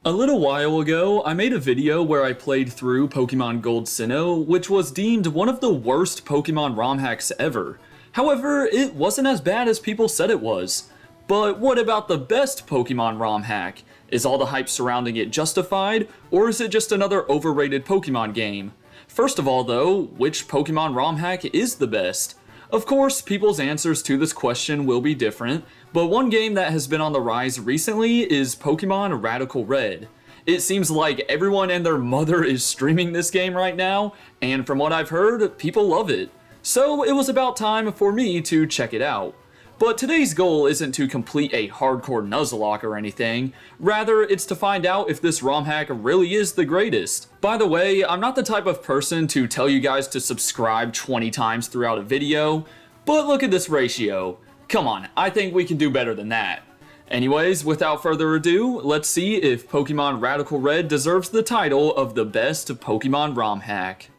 A little while ago, I made a video where I played through Pokemon Gold Sinnoh, which was deemed one of the worst Pokemon ROM hacks ever. However, it wasn't as bad as people said it was. But what about the best Pokemon ROM hack? Is all the hype surrounding it justified, or is it just another overrated Pokemon game? First of all though, which Pokemon ROM hack is the best? Of course, people's answers to this question will be different, but one game that has been on the rise recently is Pokemon Radical Red. It seems like everyone and their mother is streaming this game right now, and from what I've heard, people love it. So it was about time for me to check it out. But today's goal isn't to complete a hardcore Nuzlocke or anything, rather it's to find out if this ROM hack really is the greatest. By the way, I'm not the type of person to tell you guys to subscribe 20 times throughout a video, but look at this ratio. Come on, I think we can do better than that. Anyways, without further ado, let's see if Pokemon Radical Red deserves the title of the best Pokemon ROM hack.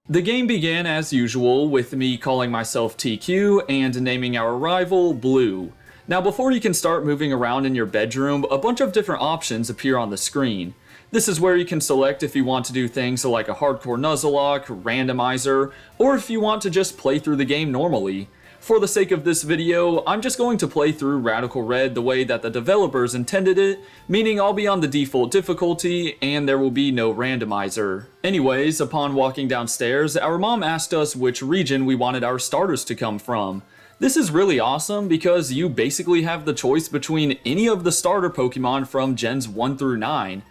The game began as usual with me calling myself TQ and naming our rival Blue. Now before you can start moving around in your bedroom, a bunch of different options appear on the screen. This is where you can select if you want to do things like a hardcore Nuzlocke, randomizer, or if you want to just play through the game normally. For the sake of this video, I'm just going to play through Radical Red the way that the developers intended it, meaning I'll be on the default difficulty and there will be no randomizer. Anyways, upon walking downstairs, our mom asked us which region we wanted our starters to come from. This is really awesome because you basically have the choice between any of the starter Pokemon from Gens 1 through 9.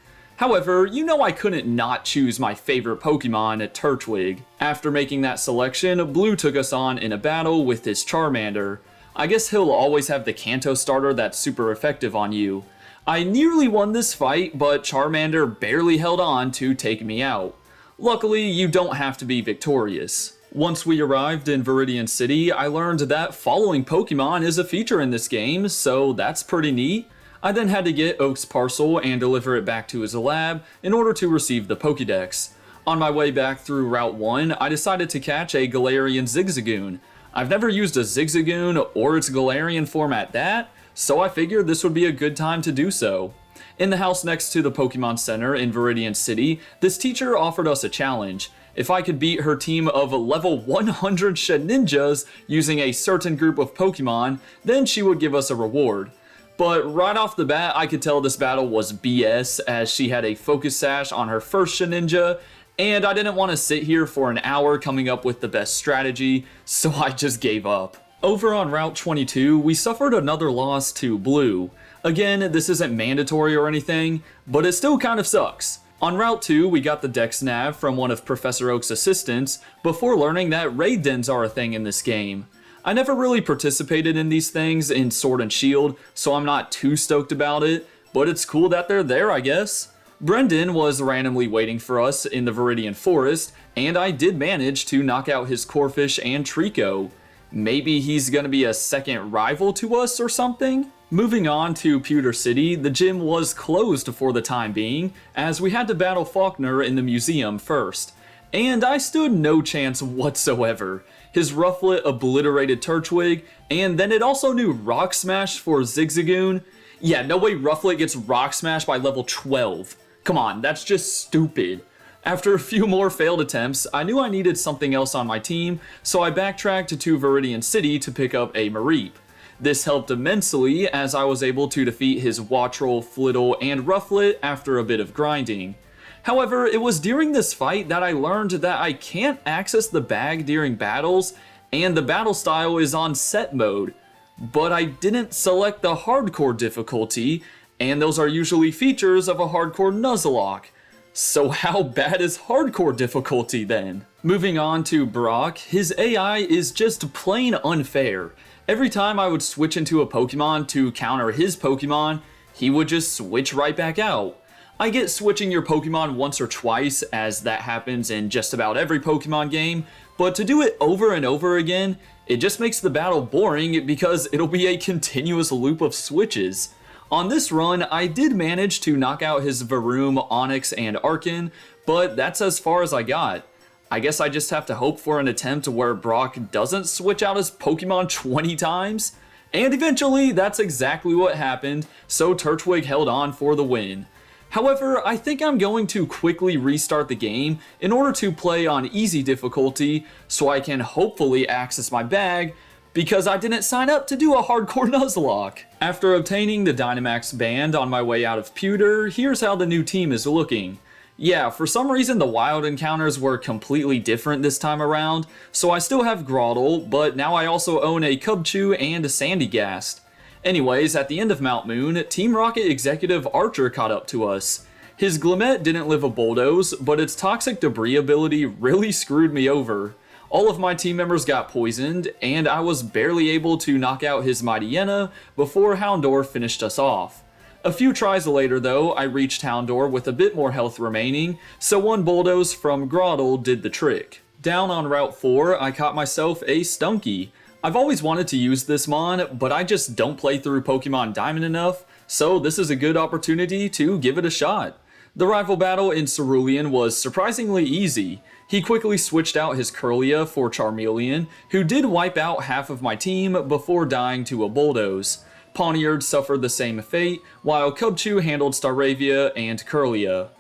However, you know I couldn't not choose my favorite Pokemon, Turtwig. After making that selection, Blue took us on in a battle with his Charmander. I guess he'll always have the Kanto starter that's super effective on you. I nearly won this fight, but Charmander barely held on to take me out. Luckily, you don't have to be victorious. Once we arrived in Viridian City, I learned that following Pokemon is a feature in this game, so that's pretty neat. I then had to get Oak's parcel and deliver it back to his lab in order to receive the Pokédex. On my way back through Route 1, I decided to catch a Galarian Zigzagoon. I've never used a Zigzagoon or its Galarian form at that, so I figured this would be a good time to do so. In the house next to the Pokemon Center in Viridian City, this teacher offered us a challenge. If I could beat her team of level 100 Shedinjas using a certain group of Pokemon, then she would give us a reward. But right off the bat, I could tell this battle was BS as she had a Focus Sash on her first Shedinja, and I didn't want to sit here for an hour coming up with the best strategy, so I just gave up. Over on Route 22, we suffered another loss to Blue. Again, this isn't mandatory or anything, but it still kind of sucks. On Route 2, we got the Dex Nav from one of Professor Oak's assistants before learning that raid dens are a thing in this game. I never really participated in these things in Sword and Shield, so I'm not too stoked about it, but it's cool that they're there, I guess. Brendan was randomly waiting for us in the Viridian Forest, and I did manage to knock out his Corphish and Trico. Maybe he's gonna be a second rival to us or something? Moving on to Pewter City, the gym was closed for the time being, as we had to battle Faulkner in the museum first. And I stood no chance whatsoever. His Rufflet obliterated Turtwig, and then it also knew Rock Smash for Zigzagoon. Yeah, no way Rufflet gets Rock Smash by level 12. Come on, that's just stupid. After a few more failed attempts, I knew I needed something else on my team, so I backtracked to Viridian City to pick up a Mareep. This helped immensely as I was able to defeat his Wattrel, Flittle, and Rufflet after a bit of grinding. However, it was during this fight that I learned that I can't access the bag during battles, and the battle style is on set mode. But I didn't select the hardcore difficulty, and those are usually features of a hardcore Nuzlocke. So how bad is hardcore difficulty then? Moving on to Brock, his AI is just plain unfair. Every time I would switch into a Pokemon to counter his Pokemon, he would just switch right back out. I get switching your Pokemon once or twice, as that happens in just about every Pokemon game, but to do it over and over again, it just makes the battle boring because it'll be a continuous loop of switches. On this run, I did manage to knock out his Varoom, Onix, and Arkin, but that's as far as I got. I guess I just have to hope for an attempt where Brock doesn't switch out his Pokemon 20 times. And eventually, that's exactly what happened, so Turtwig held on for the win. However, I think I'm going to quickly restart the game in order to play on easy difficulty so I can hopefully access my bag, because I didn't sign up to do a hardcore Nuzlocke. After obtaining the Dynamax band on my way out of Pewter, here's how the new team is looking. Yeah, for some reason the wild encounters were completely different this time around, so I still have Groddle, but now I also own a Cubchoo and a Sandygast. Anyways, at the end of Mount Moon, Team Rocket executive Archer caught up to us. His Glimmet didn't live a bulldoze, but its toxic debris ability really screwed me over. All of my team members got poisoned, and I was barely able to knock out his Mightyena before Houndour finished us off. A few tries later though, I reached Houndour with a bit more health remaining, so one bulldoze from Groddle did the trick. Down on Route 4, I caught myself a Stunky. I've always wanted to use this mon, but I just don't play through Pokemon Diamond enough, so this is a good opportunity to give it a shot. The rival battle in Cerulean was surprisingly easy. He quickly switched out his Kirlia for Charmeleon, who did wipe out half of my team before dying to a bulldoze. Pawniard suffered the same fate, while Cubchoo handled Staravia and Kirlia.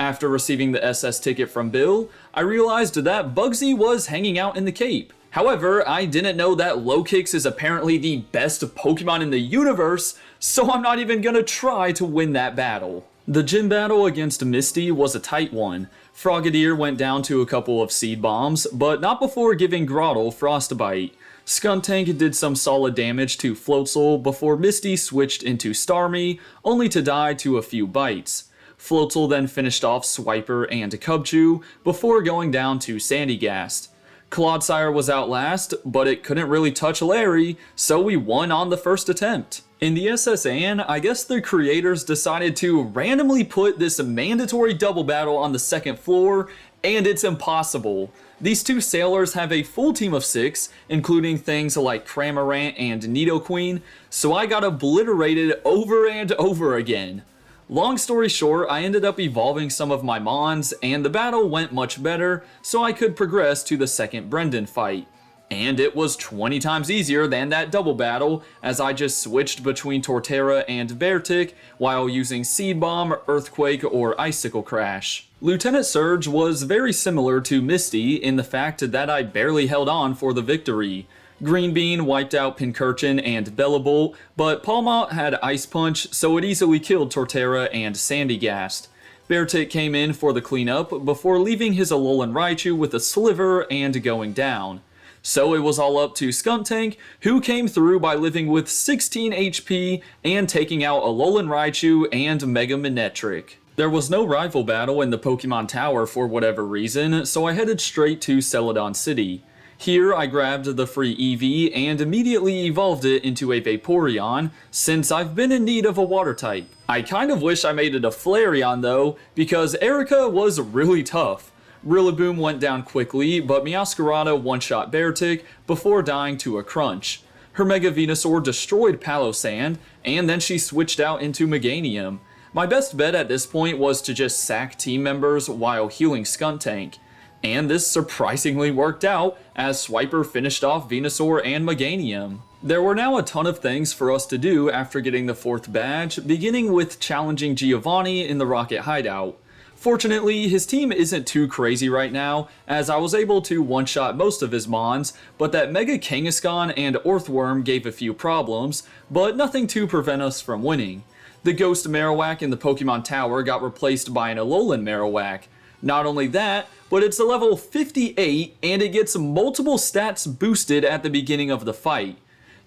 After receiving the SS ticket from Bill, I realized that Bugsy was hanging out in the Cape. However, I didn't know that Lokix is apparently the best Pokemon in the universe, so I'm not even gonna try to win that battle. The gym battle against Misty was a tight one. Frogadier went down to a couple of Seed Bombs, but not before giving Groddle Frostbite. Skuntank did some solid damage to Floatzel before Misty switched into Starmie, only to die to a few bites. Floatzel then finished off Swiper and Cubchoo before going down to Sandygast. Clodsire was out last, but it couldn't really touch Larry, so we won on the first attempt. In the SSN, I guess the creators decided to randomly put this mandatory double battle on the second floor, and it's impossible. These two sailors have a full team of 6, including things like Cramorant and Nidoqueen, so I got obliterated over and over again. Long story short, I ended up evolving some of my Mons, and the battle went much better, so I could progress to the second Brendan fight. And it was 20 times easier than that double battle, as I just switched between Torterra and Beartic while using Seed Bomb, Earthquake, or Icicle Crash. Lieutenant Surge was very similar to Misty in the fact that I barely held on for the victory. Green Bean wiped out Pincurchin and Bellibolt, but Palmont had Ice Punch, so it easily killed Torterra and Sandygast. Beartic came in for the cleanup before leaving his Alolan Raichu with a sliver and going down. So it was all up to Skuntank, who came through by living with 16 HP and taking out Alolan Raichu and Mega Manectric. There was no rival battle in the Pokemon Tower for whatever reason, so I headed straight to Celadon City. Here I grabbed the free EV and immediately evolved it into a Vaporeon, since I've been in need of a water type. I kind of wish I made it a Flareon though, because Erica was really tough. Rillaboom went down quickly, but Meowscarada one-shot Beartic before dying to a Crunch. Her Mega Venusaur destroyed Palossand, and then she switched out into Meganium. My best bet at this point was to just sack team members while healing Skuntank. And this surprisingly worked out, as Swiper finished off Venusaur and Meganium. There were now a ton of things for us to do after getting the 4th badge, beginning with challenging Giovanni in the Rocket Hideout. Fortunately, his team isn't too crazy right now, as I was able to one-shot most of his Mons, but that Mega Kangaskhan and Orthworm gave a few problems, but nothing to prevent us from winning. The Ghost Marowak in the Pokemon Tower got replaced by an Alolan Marowak. Not only that, but it's a level 58 and it gets multiple stats boosted at the beginning of the fight.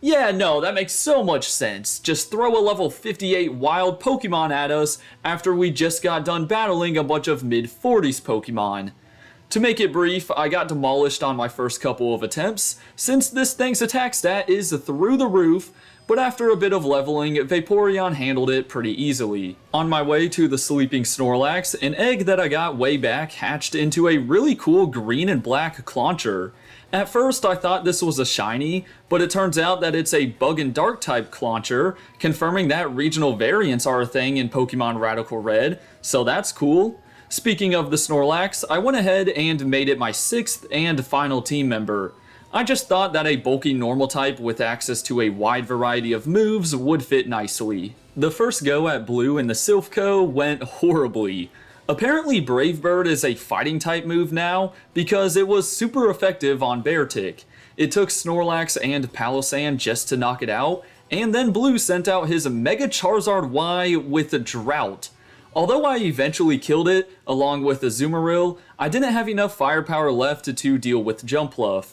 Yeah, no, that makes so much sense. Just throw a level 58 wild Pokemon at us after we just got done battling a bunch of mid-40s Pokemon. To make it brief, I got demolished on my first couple of attempts, since this thing's attack stat is through the roof, but after a bit of leveling, Vaporeon handled it pretty easily. On my way to the Sleeping Snorlax, an egg that I got way back hatched into a really cool green and black Clauncher. At first I thought this was a shiny, but it turns out that it's a Bug and Dark type Clauncher, confirming that regional variants are a thing in Pokemon Radical Red, so that's cool. Speaking of the Snorlax, I went ahead and made it my 6th and final team member. I just thought that a bulky normal type with access to a wide variety of moves would fit nicely. The first go at blue in the Silphco went horribly. Apparently Brave Bird is a fighting type move now because it was super effective on Beartic. It took Snorlax and Palossand just to knock it out, and then Blue sent out his Mega Charizard Y with a Drought. Although I eventually killed it, along with the Azumarill, I didn't have enough firepower left to deal with Jumpluff.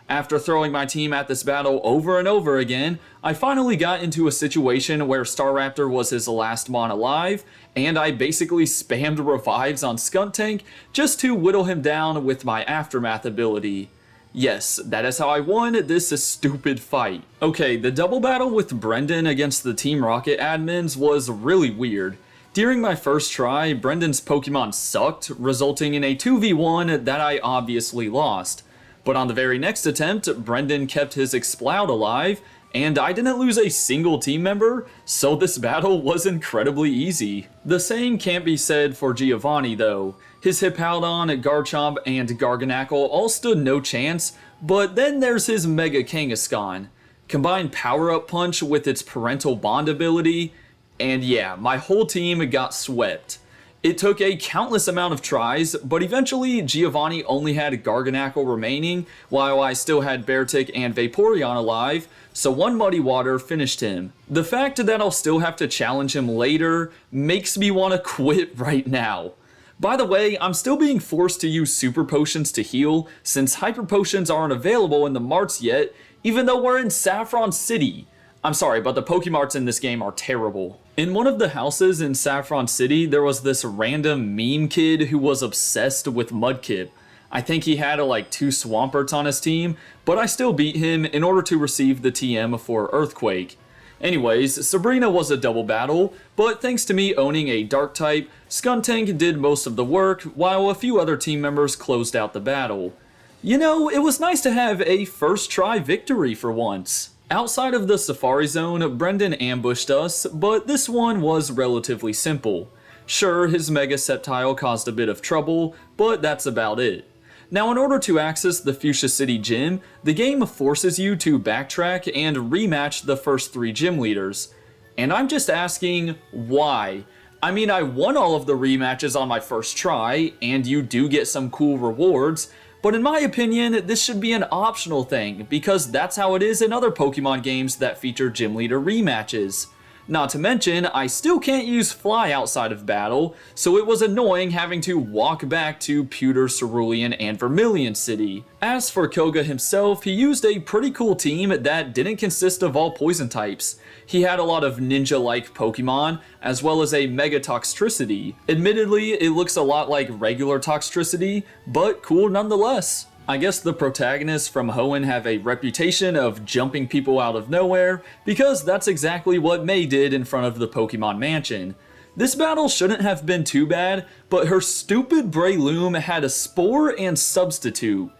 After throwing my team at this battle over and over again, I finally got into a situation where Staraptor was his last mon alive, and I basically spammed revives on Skuntank just to whittle him down with my Aftermath ability. Yes, that is how I won this stupid fight. Okay, the double battle with Brendan against the Team Rocket admins was really weird. During my first try, Brendan's Pokemon sucked, resulting in a 2v1 that I obviously lost. But on the very next attempt, Brendan kept his Exploud alive, and I didn't lose a single team member, so this battle was incredibly easy. The same can't be said for Giovanni though. His Hippowdon, Garchomp, and Garganacl all stood no chance, but then there's his Mega Kangaskhan. Combine Power Up Punch with its Parental Bond ability, and yeah, my whole team got swept. It took a countless amount of tries, but eventually Giovanni only had Garganacl remaining, while I still had Beartic and Vaporeon alive, so one Muddy Water finished him. The fact that I'll still have to challenge him later makes me want to quit right now. By the way, I'm still being forced to use Super Potions to heal, since Hyper Potions aren't available in the marts yet, even though we're in Saffron City. I'm sorry, but the Pokemarts in this game are terrible. In one of the houses in Saffron City, there was this random meme kid who was obsessed with Mudkip. I think he had like 2 Swamperts on his team, but I still beat him in order to receive the TM for Earthquake. Anyways, Sabrina was a double battle, but thanks to me owning a Dark type, Skuntank did most of the work, while a few other team members closed out the battle. You know, it was nice to have a first try victory for once. Outside of the Safari Zone, Brendan ambushed us, but this one was relatively simple. Sure, his Mega Sceptile caused a bit of trouble, but that's about it. Now, in order to access the Fuchsia City Gym, the game forces you to backtrack and rematch the first 3 gym leaders. And I'm just asking, why? I mean, I won all of the rematches on my first try, and you do get some cool rewards, but in my opinion, this should be an optional thing, because that's how it is in other Pokemon games that feature gym leader rematches. Not to mention, I still can't use Fly outside of battle, so it was annoying having to walk back to Pewter, Cerulean, and Vermilion City. As for Koga himself, he used a pretty cool team that didn't consist of all poison types. He had a lot of ninja-like Pokemon, as well as a Mega Toxtricity. Admittedly, it looks a lot like regular Toxtricity, but cool nonetheless. I guess the protagonists from Hoenn have a reputation of jumping people out of nowhere, because that's exactly what May did in front of the Pokemon Mansion. This battle shouldn't have been too bad, but her stupid Breloom had a Spore and Substitute.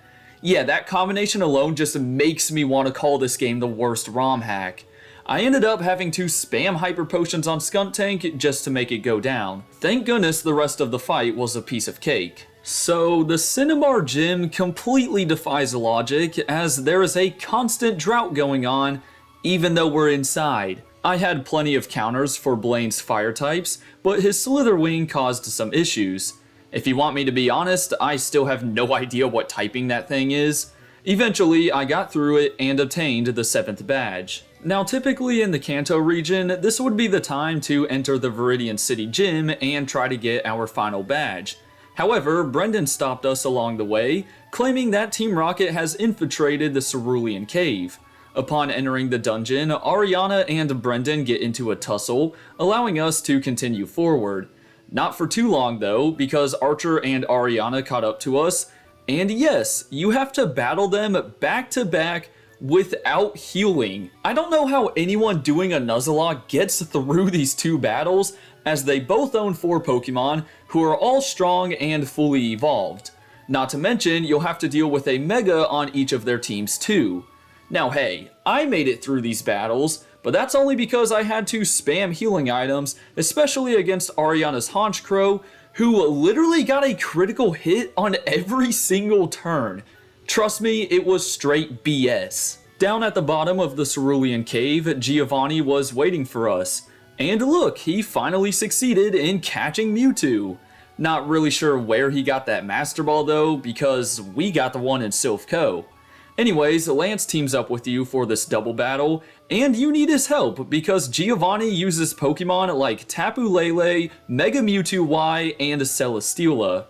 Yeah, that combination alone just makes me want to call this game the worst ROM hack. I ended up having to spam Hyper Potions on Skuntank just to make it go down. Thank goodness the rest of the fight was a piece of cake. So, the Cinnabar Gym completely defies logic, as there is a constant drought going on, even though we're inside. I had plenty of counters for Blaine's fire types, but his Slitherwing caused some issues. If you want me to be honest, I still have no idea what typing that thing is. Eventually, I got through it and obtained the 7th badge. Now, typically in the Kanto region, this would be the time to enter the Viridian City Gym and try to get our final badge. However, Brendan stopped us along the way, claiming that Team Rocket has infiltrated the Cerulean Cave. Upon entering the dungeon, Ariana and Brendan get into a tussle, allowing us to continue forward. Not for too long though, because Archer and Ariana caught up to us, and yes, you have to battle them back to back without healing. I don't know how anyone doing a Nuzlocke gets through these 2 battles, as they both own 4 Pokemon who are all strong and fully evolved. Not to mention, you'll have to deal with a Mega on each of their teams too. Now hey, I made it through these battles, but that's only because I had to spam healing items, especially against Ariana's Honchkrow, who literally got a critical hit on every single turn. Trust me, it was straight BS. Down at the bottom of the Cerulean Cave, Giovanni was waiting for us. And look, he finally succeeded in catching Mewtwo. Not really sure where he got that Master Ball though, because we got the one in Silph Co. Anyways, Lance teams up with you for this double battle, and you need his help because Giovanni uses Pokemon like Tapu Lele, Mega Mewtwo Y, and Celesteela.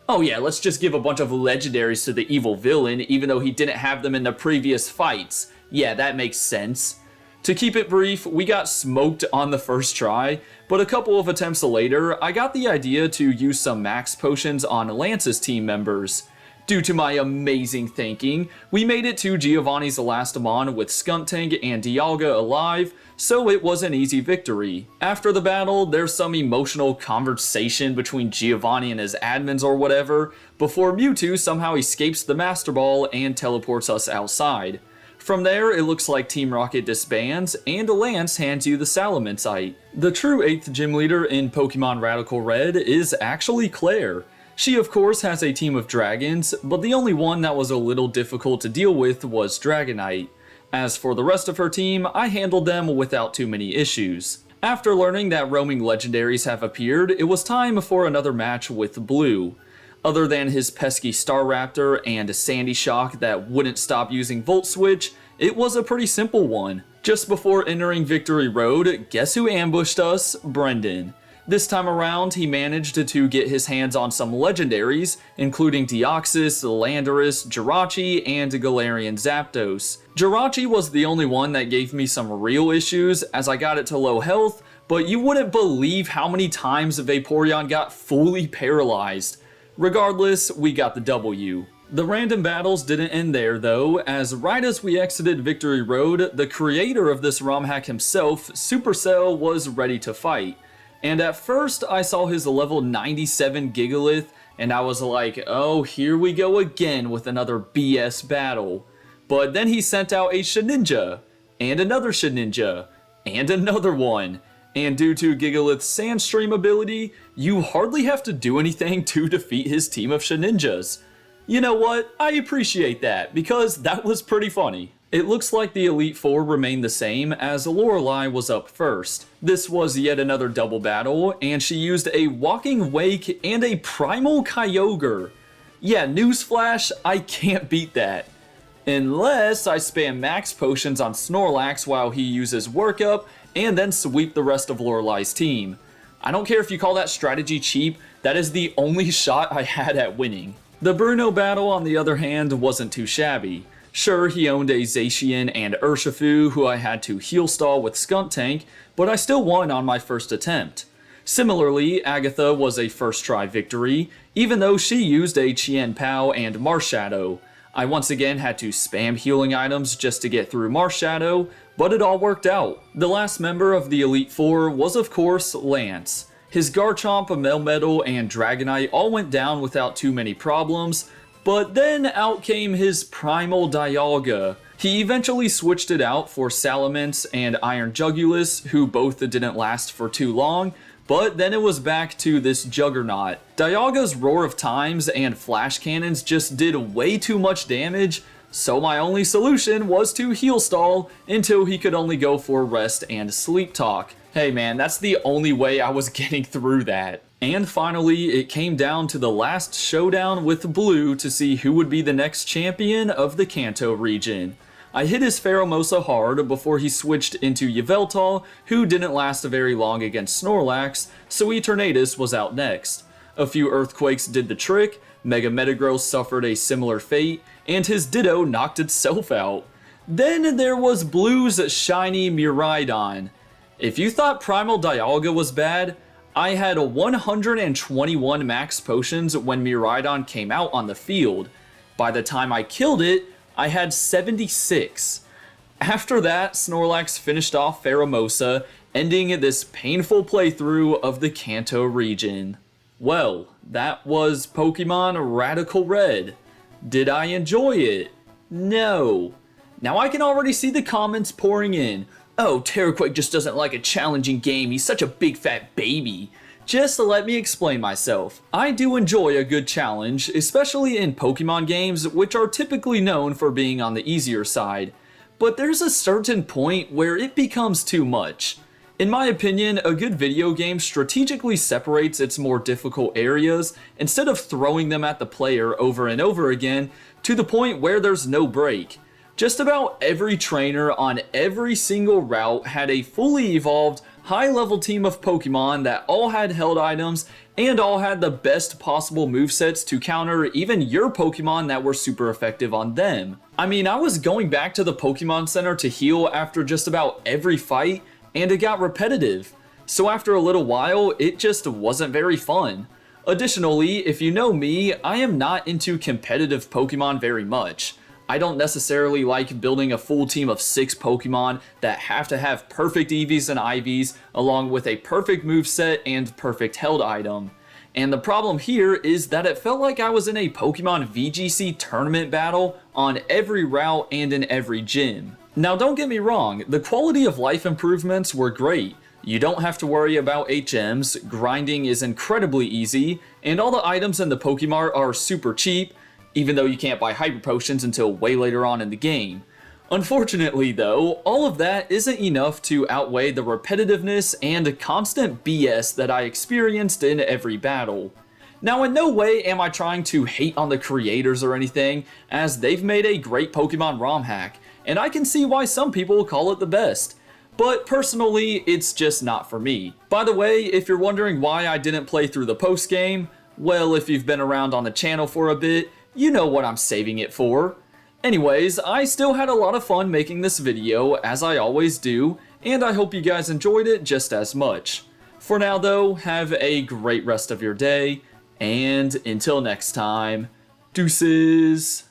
Oh yeah, let's just give a bunch of legendaries to the evil villain, even though he didn't have them in the previous fights. Yeah, that makes sense. To keep it brief, we got smoked on the first try, but a couple of attempts later, I got the idea to use some max potions on Lance's team members. Due to my amazing thinking, we made it to Giovanni's Elastamon with Skuntank and Dialga alive, so it was an easy victory. After the battle, there's some emotional conversation between Giovanni and his admins or whatever, before Mewtwo somehow escapes the Master Ball and teleports us outside. From there, it looks like Team Rocket disbands, and Lance hands you the Salamencite. The true 8th gym leader in Pokemon Radical Red is actually Claire. She of course has a team of dragons, but the only one that was a little difficult to deal with was Dragonite. As for the rest of her team, I handled them without too many issues. After learning that roaming legendaries have appeared, it was time for another match with Blue. Other than his pesky Staraptor and Sandy Shock that wouldn't stop using Volt Switch, it was a pretty simple one. Just before entering Victory Road, guess who ambushed us? Brendan. This time around, he managed to get his hands on some legendaries, including Deoxys, Landorus, Jirachi, and Galarian Zapdos. Jirachi was the only one that gave me some real issues as I got it to low health, but you wouldn't believe how many times Vaporeon got fully paralyzed. Regardless, we got the W. The random battles didn't end there though, as right as we exited Victory Road, the creator of this ROM hack himself, Supercell, was ready to fight. And at first, I saw his level 97 Gigalith, and I was like, oh, here we go again with another BS battle. But then he sent out a Shedinja, and another Shedinja, and another one. And due to Gigalith's Sandstream ability, you hardly have to do anything to defeat his team of Shedinjas. You know what? I appreciate that, because that was pretty funny. It looks like the Elite Four remained the same, as Lorelei was up first. This was yet another double battle, and she used a Walking Wake and a Primal Kyogre. Yeah, newsflash, I can't beat that. Unless I spam max potions on Snorlax while he uses Work Up, and then sweep the rest of Lorelei's team. I don't care if you call that strategy cheap, that is the only shot I had at winning. The Bruno battle, on the other hand, wasn't too shabby. Sure, he owned a Zacian and Urshifu who I had to heal stall with Skuntank, but I still won on my first attempt. Similarly, Agatha was a first try victory, even though she used a Chien Pao and Marshadow. I once again had to spam healing items just to get through Marshadow, but it all worked out. The last member of the Elite Four was of course Lance. His Garchomp, Melmetal, and Dragonite all went down without too many problems, but then out came his Primal Dialga. He eventually switched it out for Salamence and Iron Jugulis, who both didn't last for too long, but then it was back to this Juggernaut. Dialga's Roar of Times and Flash Cannons just did way too much damage, so my only solution was to heal stall until he could only go for Rest and Sleep Talk. Hey man, that's the only way I was getting through that. And finally, it came down to the last showdown with Blue to see who would be the next champion of the Kanto region. I hit his Pheromosa hard before he switched into Yveltal, who didn't last very long against Snorlax, so Eternatus was out next. A few Earthquakes did the trick, Mega Metagross suffered a similar fate, and his Ditto knocked itself out. Then there was Blue's shiny Miraidon. If you thought Primal Dialga was bad, I had 121 max potions when Miraidon came out on the field. By the time I killed it, I had 76. After that, Snorlax finished off Pheromosa, ending this painful playthrough of the Kanto region. Well, that was Pokemon Radical Red. Did I enjoy it? No. Now I can already see the comments pouring in. Oh, Terraquake just doesn't like a challenging game, he's such a big fat baby. Just let me explain myself. I do enjoy a good challenge, especially in Pokemon games, which are typically known for being on the easier side. But there's a certain point where it becomes too much. In my opinion, a good video game strategically separates its more difficult areas instead of throwing them at the player over and over again to the point where there's no break. Just about every trainer on every single route had a fully evolved, high-level team of Pokemon that all had held items and all had the best possible movesets to counter even your Pokemon that were super effective on them. I mean, I was going back to the Pokemon Center to heal after just about every fight, and it got repetitive. So after a little while, it just wasn't very fun. Additionally, if you know me, I am not into competitive Pokemon very much. I don't necessarily like building a full team of 6 Pokemon that have to have perfect EVs and IVs along with a perfect moveset and perfect held item. And the problem here is that it felt like I was in a Pokemon VGC tournament battle on every route and in every gym. Now don't get me wrong, the quality of life improvements were great. You don't have to worry about HMs, grinding is incredibly easy, and all the items in the Pokemart are super cheap, even though you can't buy Hyper Potions until way later on in the game. Unfortunately though, all of that isn't enough to outweigh the repetitiveness and constant BS that I experienced in every battle. Now in no way am I trying to hate on the creators or anything, as they've made a great Pokemon ROM hack, and I can see why some people call it the best. But personally, it's just not for me. By the way, if you're wondering why I didn't play through the post-game, well, if you've been around on the channel for a bit, you know what I'm saving it for. Anyways, I still had a lot of fun making this video, as I always do, and I hope you guys enjoyed it just as much. For now though, have a great rest of your day, and until next time, deuces!